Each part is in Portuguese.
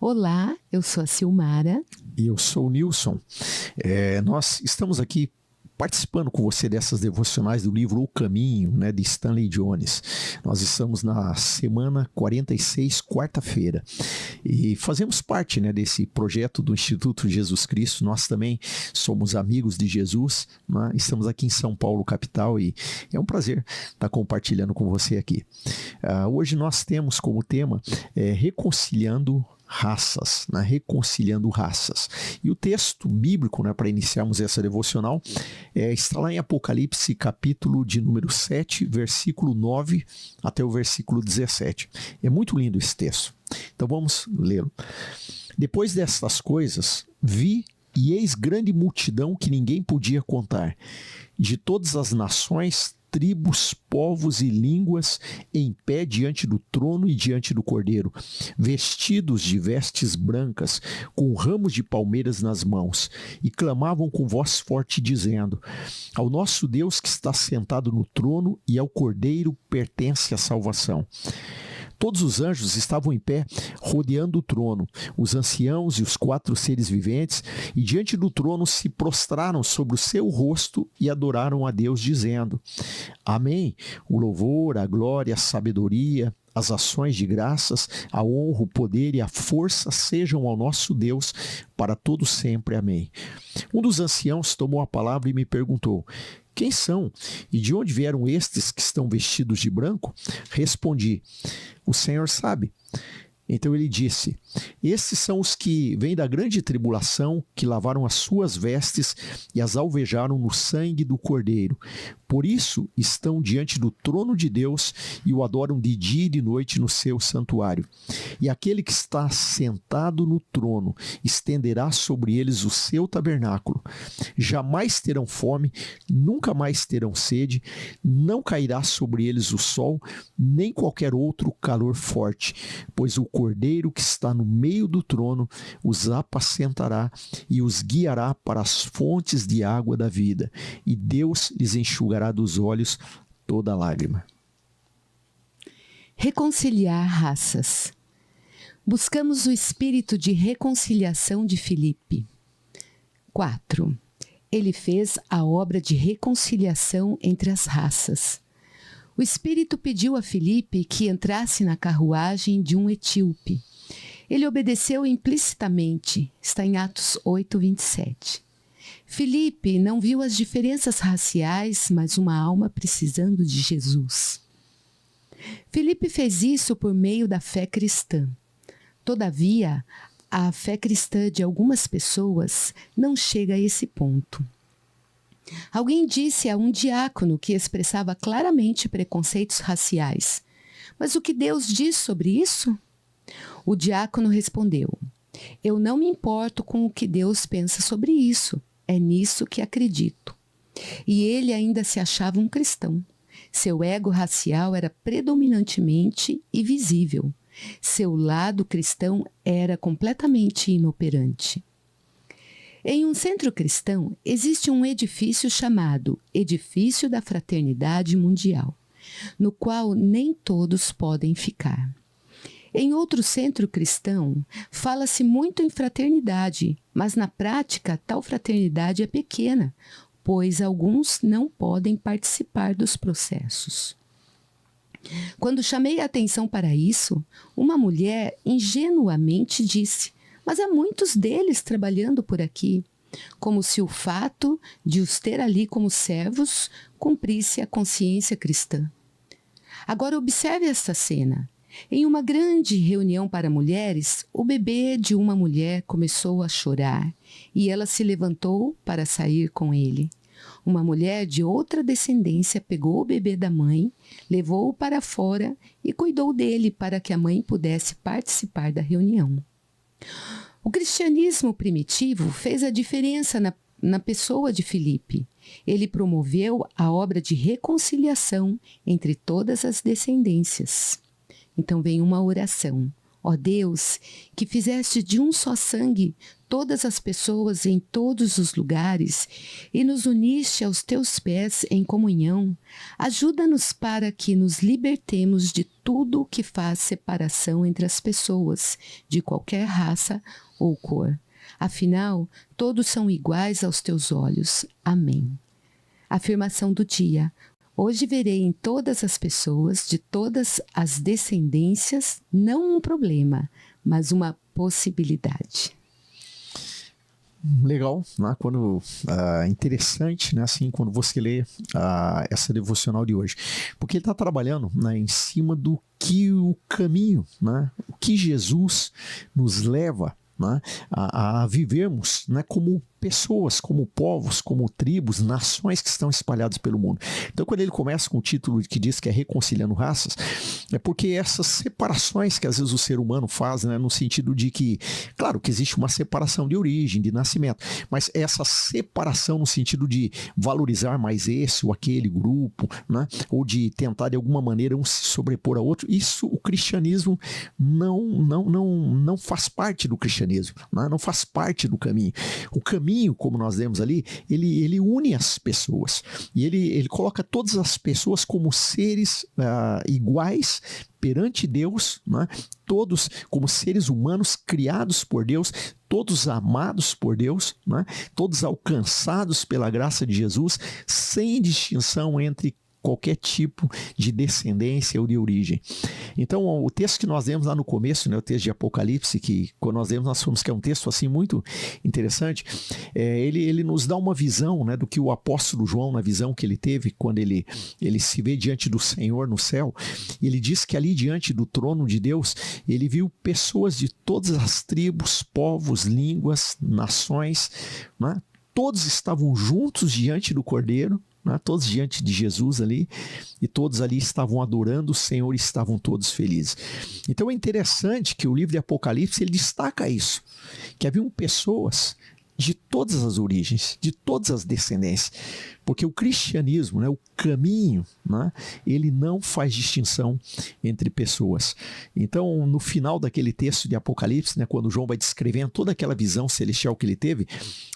Olá, eu sou a Silmara. E eu sou o Nilson. Nós estamos aqui participando com você dessas devocionais do livro O Caminho, de Stanley Jones. Nós estamos na semana 46, quarta-feira, e fazemos parte desse projeto do Instituto Jesus Cristo. Nós também somos amigos de Jesus, estamos aqui em São Paulo, capital, e é um prazer estar compartilhando com você aqui. Hoje nós temos como tema reconciliando raças, reconciliando raças. E o texto bíblico, para iniciarmos essa devocional, está lá em Apocalipse, capítulo de número 7, versículo 9 até o versículo 17. É muito lindo esse texto. Então vamos lê-lo. Depois destas coisas, vi e eis grande multidão que ninguém podia contar, de todas as nações, tribos, povos e línguas, em pé diante do trono e diante do Cordeiro, vestidos de vestes brancas, com ramos de palmeiras nas mãos, e clamavam com voz forte, dizendo: ao nosso Deus que está sentado no trono e ao Cordeiro pertence a salvação. Todos os anjos estavam em pé, rodeando o trono, os anciãos e os 4 seres viventes, e diante do trono se prostraram sobre o seu rosto e adoraram a Deus, dizendo: Amém. O louvor, a glória, a sabedoria, as ações de graças, a honra, o poder e a força sejam ao nosso Deus para todo sempre. Amém. Um dos anciãos tomou a palavra e me perguntou: quem são? E de onde vieram estes que estão vestidos de branco? Respondi: o Senhor sabe. Então ele disse: esses são os que vêm da grande tribulação, que lavaram as suas vestes e as alvejaram no sangue do Cordeiro. Por isso estão diante do trono de Deus e o adoram de dia e de noite no seu santuário. E aquele que está sentado no trono estenderá sobre eles o seu tabernáculo. Jamais terão fome, nunca mais terão sede, não cairá sobre eles o sol, nem qualquer outro calor forte, pois o Cordeiro que está no meio do trono os apacentará e os guiará para as fontes de água da vida, e Deus lhes enxugará dos olhos toda lágrima. Reconciliar raças. Buscamos o espírito de reconciliação de Filipe. 4. Ele fez a obra de reconciliação entre as raças. O Espírito pediu a Filipe que entrasse na carruagem de um etíope. Ele obedeceu implicitamente, está em Atos 8, 27. Filipe não viu as diferenças raciais, mas uma alma precisando de Jesus. Filipe fez isso por meio da fé cristã. Todavia, a fé cristã de algumas pessoas não chega a esse ponto. Alguém disse a um diácono que expressava claramente preconceitos raciais: mas o que Deus diz sobre isso? O diácono respondeu: eu não me importo com o que Deus pensa sobre isso, é nisso que acredito. E ele ainda se achava um cristão. Seu ego racial era predominantemente e visível. Seu lado cristão era completamente inoperante. Em um centro cristão, existe um edifício chamado Edifício da Fraternidade Mundial, no qual nem todos podem ficar. Em outro centro cristão, fala-se muito em fraternidade, mas na prática tal fraternidade é pequena, pois alguns não podem participar dos processos. Quando chamei a atenção para isso, uma mulher ingenuamente disse: mas há muitos deles trabalhando por aqui, como se o fato de os ter ali como servos cumprisse a consciência cristã. Agora observe esta cena. Em uma grande reunião para mulheres, o bebê de uma mulher começou a chorar e ela se levantou para sair com ele. Uma mulher de outra descendência pegou o bebê da mãe, levou-o para fora e cuidou dele para que a mãe pudesse participar da reunião. O cristianismo primitivo fez a diferença na pessoa de Filipe. Ele promoveu a obra de reconciliação entre todas as descendências. Então vem uma oração. Ó Deus, que fizeste de um só sangue todas as pessoas em todos os lugares e nos uniste aos teus pés em comunhão, ajuda-nos para que nos libertemos de tudo o que faz separação entre as pessoas, de qualquer raça ou cor. Afinal, todos são iguais aos teus olhos. Amém. Afirmação do dia. Hoje verei em todas as pessoas, de todas as descendências, não um problema, mas uma possibilidade. Legal, né? Interessante, né? Assim, quando você lê essa devocional de hoje, porque ele está trabalhando, né, em cima do que o caminho, né, o que Jesus nos leva, né, a vivermos, né, como pessoas, como povos, como tribos, nações que estão espalhadas pelo mundo. Então, quando ele começa com o título que diz que é Reconciliando Raças, é porque essas separações que às vezes o ser humano faz, né, no sentido de que, claro que existe uma separação de origem, de nascimento, mas essa separação no sentido de valorizar mais esse ou aquele grupo, né, ou de tentar de alguma maneira um se sobrepor a outro, isso o cristianismo não faz parte do cristianismo, né, não faz parte do caminho. O caminho, como nós lemos ali, ele une as pessoas e ele coloca todas as pessoas como seres iguais perante Deus, né? Todos como seres humanos criados por Deus, todos amados por Deus, né? Todos alcançados pela graça de Jesus, sem distinção entre qualquer tipo de descendência ou de origem. Então, o texto que nós lemos lá no começo, né, o texto de Apocalipse, que quando nós lemos, nós fomos que é um texto assim muito interessante, ele nos dá uma visão, né, do que o apóstolo João, na visão que ele teve, quando ele se vê diante do Senhor no céu, ele diz que ali diante do trono de Deus, ele viu pessoas de todas as tribos, povos, línguas, nações, né, todos estavam juntos diante do Cordeiro, né, todos diante de Jesus ali, e todos ali estavam adorando o Senhor e estavam todos felizes. Então é interessante que o livro de Apocalipse ele destaca isso, que haviam pessoas de todas as origens, de todas as descendências, porque o cristianismo, né, o caminho, né, ele não faz distinção entre pessoas. Então, no final daquele texto de Apocalipse, né, quando João vai descrevendo toda aquela visão celestial que ele teve,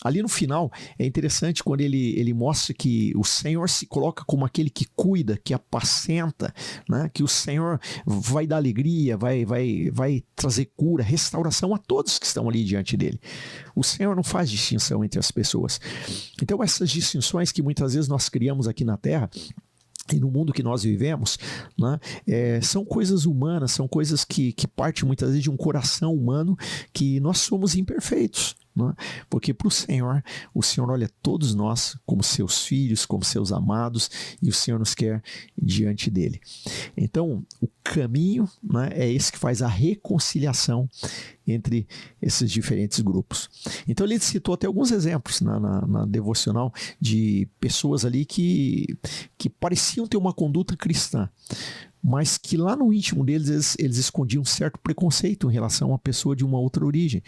ali no final é interessante quando ele mostra que o Senhor se coloca como aquele que cuida, que apacenta, né, que o Senhor vai dar alegria, vai trazer cura, restauração a todos que estão ali diante dele. O Senhor não faz distinção entre as pessoas. Então, essas distinções que muitas vezes nós criamos aqui na Terra, e no mundo que nós vivemos, né, são coisas humanas, são coisas que partem muitas vezes de um coração humano, que nós somos imperfeitos. Né? Porque para o Senhor olha todos nós como seus filhos, como seus amados, e o Senhor nos quer diante dele. Então, o caminho, né, é esse que faz a reconciliação entre esses diferentes grupos. Então ele citou até alguns exemplos na devocional de pessoas ali que pareciam ter uma conduta cristã, mas que lá no íntimo deles eles escondiam um certo preconceito em relação a uma pessoa de uma outra origem.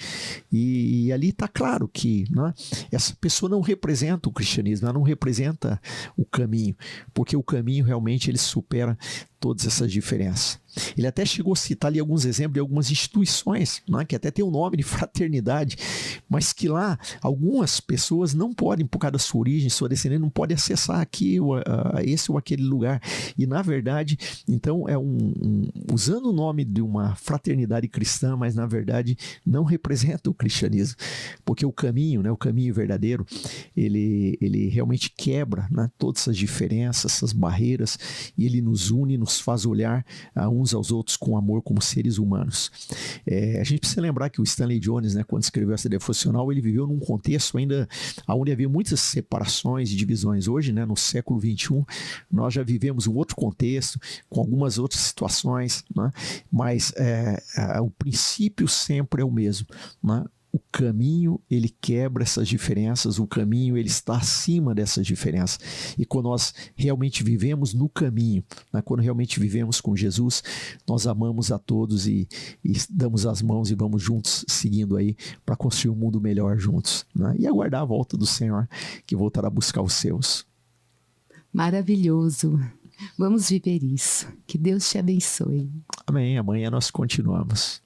E ali está claro que, né, essa pessoa não representa o cristianismo, ela não representa o caminho, porque o caminho realmente ele supera todas essas diferenças. Ele até chegou a citar ali alguns exemplos de algumas instituições, né, que até tem o nome de fraternidade, mas que lá algumas pessoas não podem, por causa da sua origem, sua descendência, não podem acessar aqui esse ou aquele lugar. E na verdade, então usando o nome de uma fraternidade cristã, mas na verdade não representa o cristianismo, porque o caminho, né, o caminho verdadeiro, ele realmente quebra, né, todas essas diferenças, essas barreiras, e ele nos une, nos faz olhar uns aos outros com amor como seres humanos. A gente precisa lembrar que o Stanley Jones, né, quando escreveu essa devocional, ele viveu num contexto ainda onde havia muitas separações e divisões. Hoje, né, no século XXI, nós já vivemos um outro contexto, com algumas outras situações, né, mas o princípio sempre é o mesmo, né? O caminho, ele quebra essas diferenças, o caminho, ele está acima dessas diferenças. E quando nós realmente vivemos no caminho, né, quando realmente vivemos com Jesus, nós amamos a todos e damos as mãos e vamos juntos, seguindo aí, para construir um mundo melhor juntos, né, e aguardar a volta do Senhor, que voltará a buscar os seus. Maravilhoso. Vamos viver isso. Que Deus te abençoe. Amém. Amanhã nós continuamos.